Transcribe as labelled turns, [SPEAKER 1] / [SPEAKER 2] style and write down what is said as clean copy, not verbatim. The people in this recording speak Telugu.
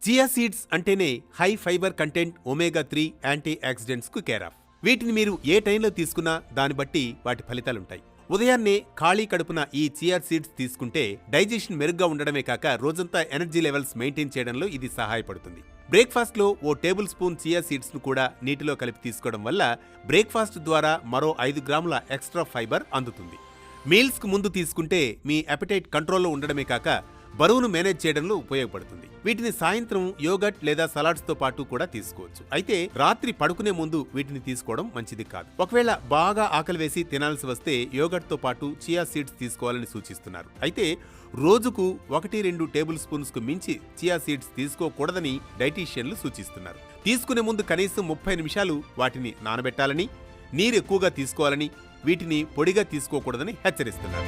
[SPEAKER 1] చియా సీడ్స్ అంటేనే high fibre content omega 3 antioxidants కు కేర్ ఆఫ్. వీటిని మీరు ఏ టైంలో తీసుకున్నా దాన్ని బట్టి వాటి ఫలితాలుంటాయి. ఉదయాన్నే ఖాళీ కడుపున ఈ చియా సీడ్స్ తీసుకుంటే డైజెషన్ మెరుగ్గా ఉండడమే కాక రోజంతా ఎనర్జీ లెవెల్స్ మెయింటైన్ చేయడంలో ఇది సహాయపడుతుంది. బ్రేక్ఫాస్ట్లో ఓ టేబుల్ స్పూన్ చియా సీడ్స్ ను కూడా నీటిలో కలిపి తీసుకోవడం వల్ల బ్రేక్ఫాస్ట్ ద్వారా మరో 5 గ్రాముల ఎక్స్ట్రా ఫైబర్ అందుతుంది. మీల్స్ కు ముందు తీసుకుంటే మీ అపెటైట్ కంట్రోల్లో ఉండడమే కాక బరువును మేనేజ్ చేయడంలో ఉపయోగపడుతుంది. వీటిని సాయంత్రం యోగర్ట్ లేదా సలాడ్స్ తో పాటు కూడా తీసుకోవచ్చు. అయితే రాత్రి పడుకునే ముందు వీటిని తీసుకోవడం మంచిది కాదు. ఒకవేళ బాగా ఆకలి వేసి తినాల్సి వస్తే యోగర్ట్ తో పాటు చియా సీడ్స్ తీసుకోవాలని సూచిస్తున్నారు. అయితే రోజుకు 1-2 టేబుల్ స్పూన్స్ కు మించి చియా సీడ్స్ తీసుకోకూడదని డైటీషియన్లు సూచిస్తున్నారు. తీసుకునే ముందు కనీసం 30 నిమిషాలు వాటిని నానబెట్టాలని, నీరు ఎక్కువగా తీసుకోవాలని, వీటిని పొడిగా తీసుకోకూడదని హెచ్చరిస్తున్నారు.